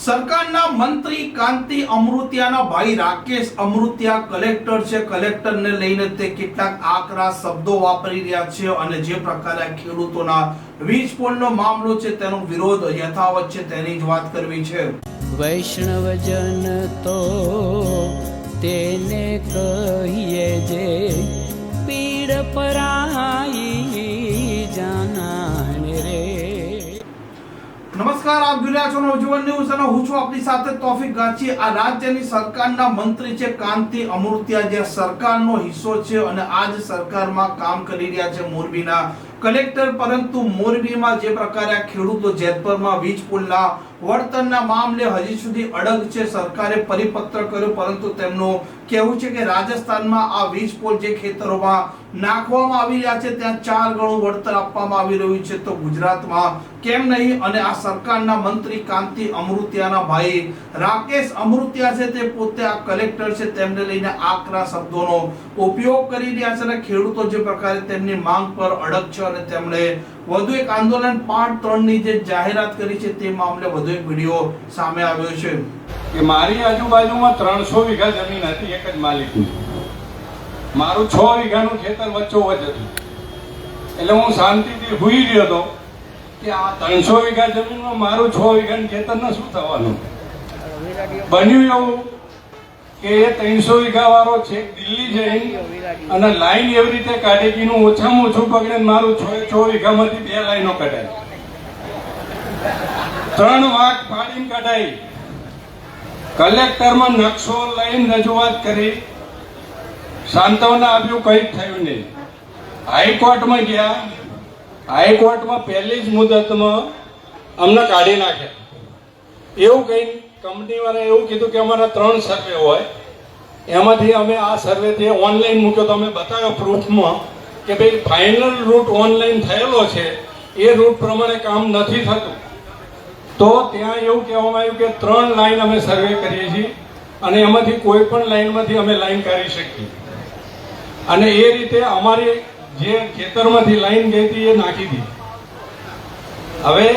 સરકારના મંત્રી કાંતિ અમૃતિયાના ભાઈ રાકેશ અમૃતિયા કલેક્ટર છે. કલેક્ટરને લઈને તે કેટલાક આકરા શબ્દો વાપરી રહ્યા છે અને જે પ્રકારે ખેડૂતોના વીજ પોલનો મામલો છે તેનો વિરોધ યથાવત છે તેની જ વાત કરવી છે. વૈષ્ણવજન તો તેને કહીએ જે પીડ પરાઈ જાનાને રે. નમસ્કાર, આપ જોઈ રહ્યા છો નવજીવન ન્યૂઝ અને હું છું આપની સાથે તોફિક ગાંચી. આ રાજ્યની સરકારના મંત્રી છે કાંતિ અમૃતિયા, જે સરકારનો હિસ્સો છે અને આજ સરકારમાં કામ કરી રહ્યા છે મોરબીના કલેક્ટર. પરંતુ મોરબીમાં જે પ્રકારે ખેડૂતો જેતપરમાં વીજ પુલના વળતરના મામલે હજી સુધી અડગ છે. સરકારે પરિપત્ર કર્યો પરંતુ તેમનું કહેવું છે કે રાજસ્થાનમાં આ વીજ પુલ જે ખેતરોમાં નાખવામાં આવી રહ્યા છે ત્યાં 4 ગણું વળતર આપવામાં આવી રહ્યું છે, તો ગુજરાતમાં કેમ નહીં? અને આ સરકારના મંત્રી કાંતિ અમૃતિયાના ભાઈ રાકેશ અમૃતિયા છે તે પોતે આ કલેક્ટર છે, તેમને લઈને આકરા શબ્દોનો ઉપયોગ કરી રહ્યા છે અને ખેડૂતો જે પ્રકારે તેમની માંગ પર અડગ છે અને તેમણે વધુ એક આંદોલન પાર્ટ 3 ની જે જાહેરાત કરી છે તે મામલે વધુ એક વિડીયો સામે આવ્યો છે કે મારી આજુબાજુમાં 300 વીઘા જમીન હતી એક જ માલિકની. મારું 6 વીઘાનું ખેતર વચ્ચોવચ હતું. એટલે હું શાંતિથી હુઈ ગયો હતો કે આ 300 વીઘા જમીનમાં મારું 6 વીઘાનું ખેતરને શું થવાનું. બન્યું એવું કે એ 300 વીઘા વાળો છેક દિલ્હી જઈ અને લાઈન એવી રીતે કાઢી કે એનું ઓછામાં ઓછું પકડે મારું 6 વીઘામાંથી 2 લાઈનો કઢાય, 3 વાઘ ફાડીને કઢાઈ. કલેક્ટરમાં નકશો લઈને રજૂઆત કરી, સાંત્વના આપ્યું, કંઈ થયું નહીં. હાઈકોર્ટમાં ગયા, હાઈકોર્ટમાં પહેલી જ મુદતમાં અમને કાઢી નાખ્યા. એવું કઈ કંપનીવાળાએ એવું કીધું કે અમારા 3 સર્વે હોય, એમાંથી અમે આ સર્વેથી ઓનલાઈન મૂક્યો તો અમે બતાવ્યો પ્રૂફમાં કે ભાઈ ફાઇનલ રૂટ ઓનલાઈન થયેલો છે, એ રૂટ પ્રમાણે કામ નથી થતું. તો ત્યાં એવું કહેવામાં આવ્યું કે 3 લાઈન અમે સર્વે કરીએ છીએ અને એમાંથી કોઈ પણ લાઈનમાંથી અમે લાઈન કાઢી શકીએ. અને એ રીતે અમારી જે ખેતરમાંથી લાઈન ગઈ હતી એ નાખી દીધી. હવે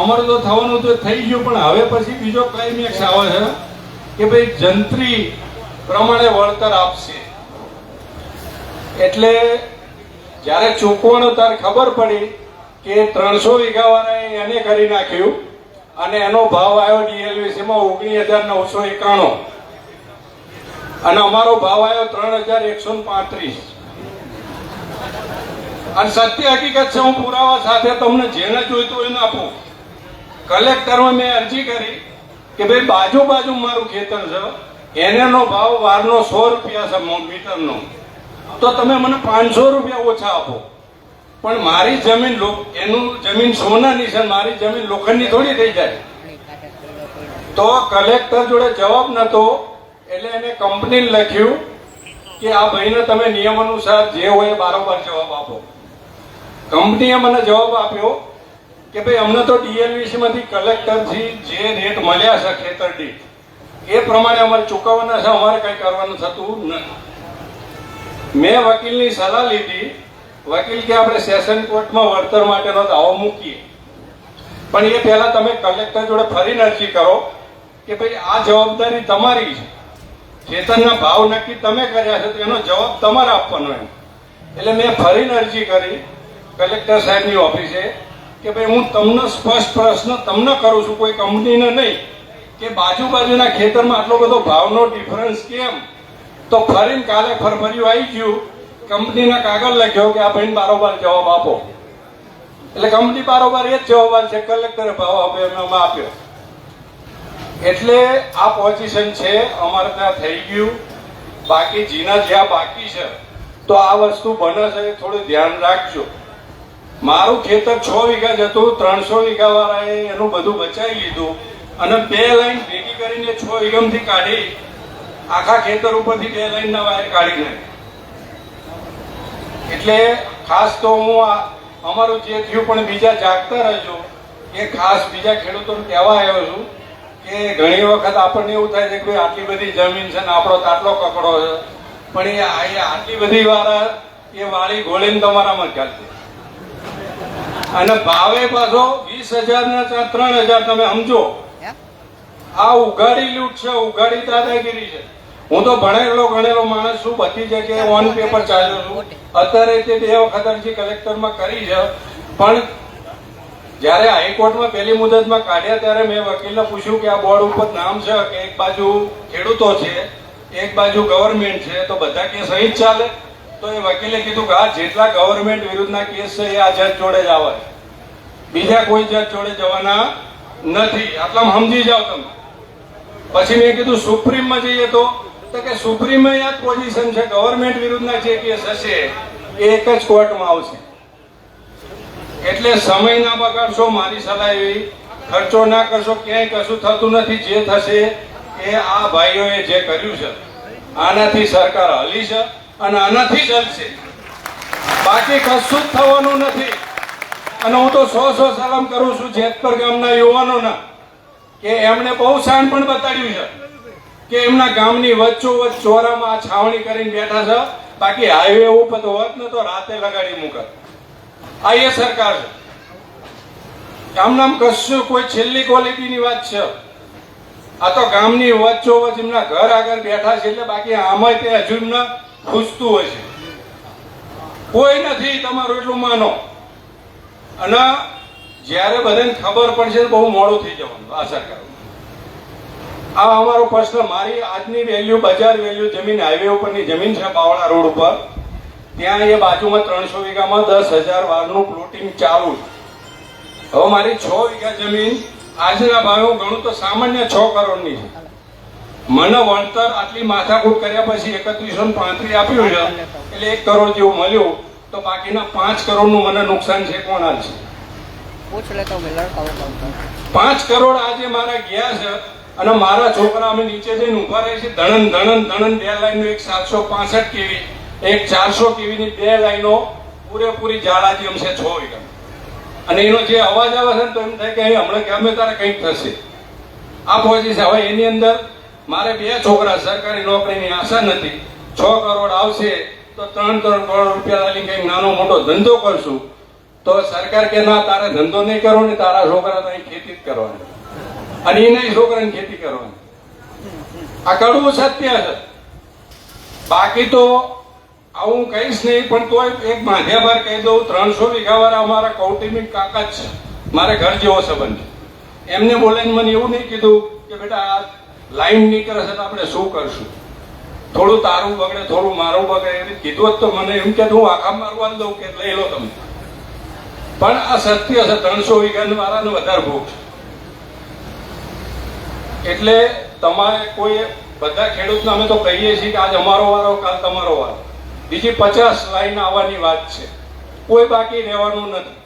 અમારું તો થવાનું તો થઈ ગયું, પણ હવે પછી બીજો ક્લાઇમેક્સ આવે છે કે ભાઈ જંત્રી પ્રમાણે વળતર આપશે. એટલે જ્યારે ચૂકવાનો તાર ખબર પડી કે 300 વીઘા વાળાએ એને કરી નાખ્યું અને એનો ભાવ આવ્યો ડીએલવીસીમાં 19,991 અને અમારો ભાવ આવ્યો 3,135. અને સત્ય હકીકત છે, હું પુરાવા સાથે તમને જેને જોઈતું એને આપું. કલેક્ટરમાં મેં અરજી કરી કે ભાઈ બાજુ મારું ખેતર છે, એનો ભાવ વારનો 100 રૂપિયા છે મીટરનો, તો તમે મને 500 રૂપિયા ઓછા આપો. પણ મારી જમીન એનું જમીન સોનાની છે, મારી જમીન લોખંડની થોડી થઈ જાય. તો કલેક્ટર જોડે જવાબ નતો, એટલે એને કંપનીને લખ્યું કે આ ભાઈને તમે નિયમ અનુસાર જે હોય બારોબાર જવાબ આપો. કંપનીએ મને જવાબ આપ્યો કે ભાઈ અમને તો ડીએલવીસી માંથી કલેક્ટરથી જે રેટ મળ્યા છે ખેતર દીઠ એ પ્રમાણે અમારે ચૂકવવાના છે, અમારે કઈ કરવાનું થતું નથી. મેં વકીલની સલાહ લીધી. વકીલ કે આપણે સેશન કોર્ટમાં વળતર માટેનો દાવો મૂકીએ, પણ એ પહેલા તમે કલેક્ટર જોડે ફરીને અરજી કરો કે ભાઈ આ જવાબદારી તમારી છે, ખેતરના ભાવ નક્કી તમે કર્યા છે તો એનો જવાબ તમારે આપવાનો એમ. એટલે મેં ફરીને અરજી કરી કલેક્ટર સાહેબની ઓફિસે કે ભાઈ હું તમને સ્પષ્ટ પ્રશ્ન તમને કરું છું, કોઈ કંપનીને નહીં, કે બાજુના ખેતરમાં આટલો બધો ભાવનો ડિફરન્સ કેમ? તો ફરીને કાલે ફરફર્યું આવી ગયું, કંપનીના કાગળ લખ્યો કે આ ભાઈને બારોબાર જવાબ આપો. એટલે કંપની બારોબાર એ જ જવાબ આપશે, કલેક્ટરે ભાવ આપ્યો એમાં આપ્યો. એટલે આ પોઝિશન છે, અમારે ત્યાં થઈ ગયું. બાકી જીના જ્યાં બાકી છે તો આ વસ્તુ બને છે થોડું ધ્યાન રાખજો. મારું ખેતર 6 વીઘા જ હતું, 300 વીઘા વાળાએ એનું બધું બચાવી લીધું અને 2 લાઈન ભેગી કરીને 6 વીઘામાંથી કાઢી આખા ખેતર ઉપરથી 2 લાઈનના વાયર કાઢી નાખી. એટલે ખાસ તો હું અમારું જે થયું પણ બીજા જાગતા રહેજો, એ ખાસ બીજા ખેડૂતોને કહેવા આવ્યો છું કે ઘણી વખત આપણને એવું થાય છે કે ભાઈ આટલી બધી જમીન છે ને આપણો તાટલો કકડો છે, પણ એ આટલી બધી વાળા એ વાળી ગોળીને તમારામાં જ ઘાલશે. અને ભાવે પાછો 20,000 ને 3,000 તમે સમજો આ ઉઘાડી લૂંટ છે, ઉઘાડી દાદાગીરી છે. હું તો ભણેલો ગણેલો માણસ છું, બધી જગ્યાએ ઓન પેપર ચાલ્યો છું. અત્યારે તે 2 વખત અરજી કલેક્ટરમાં કરી છે, પણ જ્યારે હાઈકોર્ટમાં પહેલી મુદતમાં કાઢ્યા ત્યારે મેં વકીલને પૂછ્યું કે આ બોર્ડ ઉપર નામ છે કે એક બાજુ ખેડૂતો છે, એક બાજુ ગવર્મેન્ટ છે, તો બધા કેસ અહીં જ ચાલે? તો એ વકીલે કીધું કે આ જેટલા ગવર્મેન્ટ વિરુદ્ધના કેસ છે એ આ જજ જોડે જ આવે, બીજા કોઈ જજ જોડે જવાના નથી. આટલામાં સમજી જાઓ તમે. પછી મેં કીધું સુપ્રીમમાં જઈએ તો કે સુપ્રીમમાં આ પોઝિશન છે, ગવર્મેન્ટ વિરુદ્ધના જે કેસ હશે એ એક જ કોર્ટમાં આવશે. એટલે સમય ના બગાડશો, મારી સલાહ એવી, ખર્ચો ના કરશો, ક્યાંય કશું થતું નથી. જે થશે એ આ ભાઈઓએ જે કર્યું છે આનાથી સરકાર હલી છે અને આનાથી જ હલશે, બાકી કશું જ થવાનું નથી. અને હું તો 100 સલામ કરું છું જેતપર ગામના યુવાનોના કે એમણે બહુ શાણપણ બતાડ્યું છે કે એમના ગામની વચ્ચોવચ્ચ ચોરામાં આ છાવણી કરીને બેઠા છે. બાકી હાઈવે ઉપર તો હોત ને તો રાતે લગાડી મૂકત. આ એ સરકાર છે. ગામનામ કશું કોઈ છેલ્લી ક્વોલિટીની વાત છે. આ તો ગામની વચ્ચોવચ્ચ એમના ઘર આગળ બેઠા છે, એટલે બાકી આમાં તે હજુ એમને ખૂંચતું હોય છે. કોઈ નથી, તમારું એટલું માનો. અને જ્યારે બધાને ખબર પડશે બહુ મોડું થઈ જવાનું આ સરકાર. આ અમારો પ્રશ્ન, મારી આજની વેલ્યુ, બજાર વેલ્યુ જમીન, હાઈવે ઉપરની જમીન છે બાવળા રોડ ઉપર, ત્યાં એ બાજુમાં 300 વીઘામાં 10,000 વારનું પ્લોટિંગ ચાલુ. હવે મારી 6 વીઘા જમીન આજના ભાવે ગણું તો સામાન્ય 6 કરોડની છે. મને વળતર આટલી માથાકૂટ કર્યા પછી 3135 આપ્યું છે, એટલે 1 કરોડ જેવું મળ્યું, તો બાકીના 5 કરોડનું મને નુકસાન છે. કોણ હાલશે? 5 કરોડ આજે મારા ગયા છે. અને મારા છોકરા અમે નીચે જઈને ઉભા રહી છે, ધણન ધણન ધણન 2 લાઈનનો, એક 765 કેવી, એક 400 કેવીની 2 લાઈનો પૂરેપૂરી જાળાજી એમ છે 6 વીઘા. અને એનો જે અવાજ આવે છે ને તો એમ થાય કે અહીં હમણાં ગમે તારે કંઈક થશે. આ પોઝિશન. હવે એની અંદર મારે 2 છોકરા, સરકારી નોકરીની આશા નથી. 6 કરોડ આવશે તો 3 કરોડ રૂપિયા લાવી કંઈક નાનો મોટો ધંધો કરશું. તો સરકાર કે ના, તારે ધંધો નહીં કરવો ને, તારા છોકરા તો અહીં ખેતી જ કરવાની, અને એના છોકરાને ખેતી કરવાની. આ કડવું સત્ય છે. બાકી તો આવું કહીશ નહીં, પણ તોય એક માધ્યમવાર કહી દઉં, 300 વીઘા વાળા અમારા કૌટુંબિક કાકા જ છે, મારે ઘર જેવો સંબંધ. એમને બોલાવીને મને એવું નહીં કીધું કે બેટા આ લાઈન નીકળે છે તો આપણે શું કરશું, થોડું તારું બગડે, થોડું મારું બગડે, એવી કીધું હોત તો મને એમ કે હું આખા મારવા દઉં કે લઈ લો તમે. પણ આ સત્ય છે, 300 વીઘા વાળાને વધારે ભોગ છે. એટલે તમારે કોઈ, બધા ખેડૂતને અમે તો કહીએ છીએ કે આજ અમારો વારો, કાલ તમારો વારો. બીજી 50 લાઈન આવવાની વાત છે, કોઈ બાકી રહેવાનું નથી.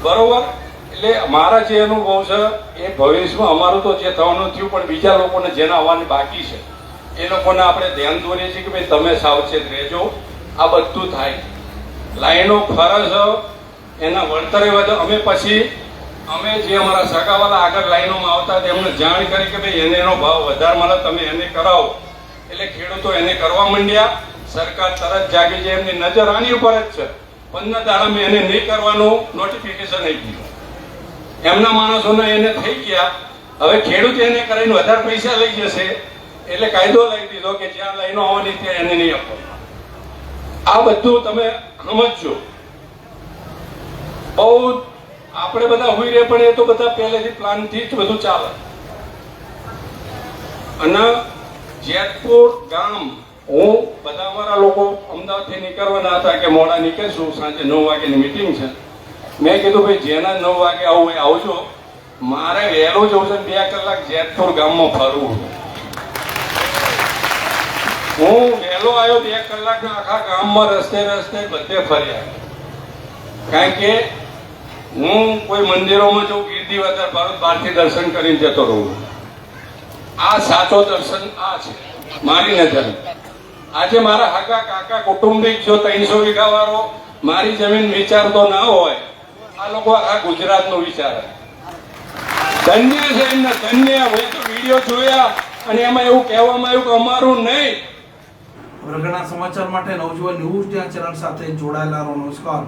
બરોબર? એટલે મારા જે અનુભવ છે એ ભવિષ્યમાં અમારું તો જે થવાનું થયું, પણ બીજા લોકોને જેના આવવાની બાકી છે એ લોકોને આપણે ધ્યાન દોરીએ છીએ કે ભાઈ તમે સાવચેત રહેજો. આ બધું થાય, લાઈનો ફરજ એના વળતરે વધે. અમે પછી અમે જે અમારા સગાવાલા આગળ લાઈનોમાં આવતા તેમને જાણ કરી કે ભાઈ એને એનો ભાવ વધારે મળે, તમે એને કરાવો. એટલે ખેડૂતો એને કરવા માંડ્યા. સરકાર તરત જાગી જાય, એમની નજર આની ઉપર જ છે. 15 દાડામાં એને નહીં કરવાનું નોટિફિકેશન આવી ગયું. એમના માણસોને એને થઈ ગયા. હવે ખેડૂત એને કરીને વધારે પૈસા લઈ જશે, એટલે કાયદો લઈ દીધો કે જ્યાં લાઈનો આવવાની ત્યાં એને નહીં આપવાનું. આ બધું તમે સમજજો. બહુ આપણે બધા હોઈ રહે, પણ એ તો બધા પહેલેથી પ્લાનથી જ બધું ચાલે. અને જેતપુર ગામ, હું બધા અમારા લોકો અમદાવાદથી નીકળવાના હતા કે મોડા નીકળશું, સાંજે 9 વાગ્યાની મીટિંગ છે. મેં કીધું ભાઈ જેના 9 વાગે આવું હોય આવજો, મારે વહેલું જવું છે, 2 કલાક જેતપુર ગામમાં ફરવું. હું વહેલો આવ્યો, 2 કલાકના આખા ગામમાં રસ્તે રસ્તે બધે ફર્યા. કારણ કે હું કોઈ મંદિરોમાં જઉં, ગીરદી વધારે ભારત બહારથી દર્શન કરીને જતો રહું. આ સાચો દર્શન આ છે મારી નજર. આજે મારા હાકા કાકા કુટુંબિક જો 300 વીઘા વાળો મારી જમીન વિચારતો ના હોય, આ લોકો આખા ગુજરાતનો વિચારે. ધન્ય છે એમને, ધન્ય. મેં તો વિડીયો જોયા અને એમાં એવું કહેવામાં આવ્યું કે અમારું નહીં. વરઘણા સમાચાર માટે નવજીવન ન્યૂઝ ચેનલ સાથે જોડાયેલા રહો. નમસ્કાર.